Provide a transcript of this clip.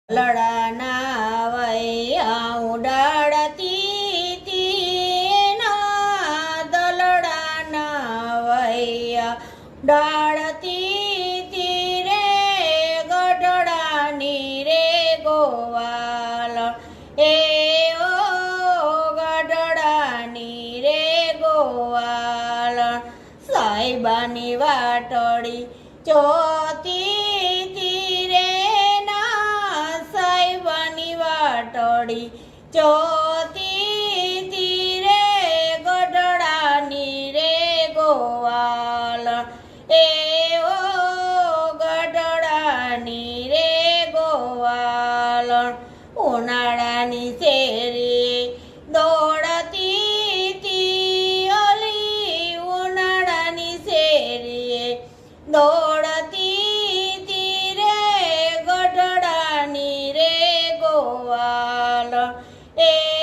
લડાના વૈયા ઉડાડતી તીના દલડાના વૈયા ઉડાડતી તી રે ગઢડાની રે ગોવાલ એ ઓ ગઢડાની રે ગોવાલ સાહેબાની વાટડી ચોતી ચોતી તીરે ગઢડાની રે ગોવાલ એ ઓ ગઢડાની રે ગોવાલ ઉનાળાની શેરી દોડતી તી ઓલી ઉનાળાની શેરી દોડતી તી રે ગઢડાની રે ગોવાલ એ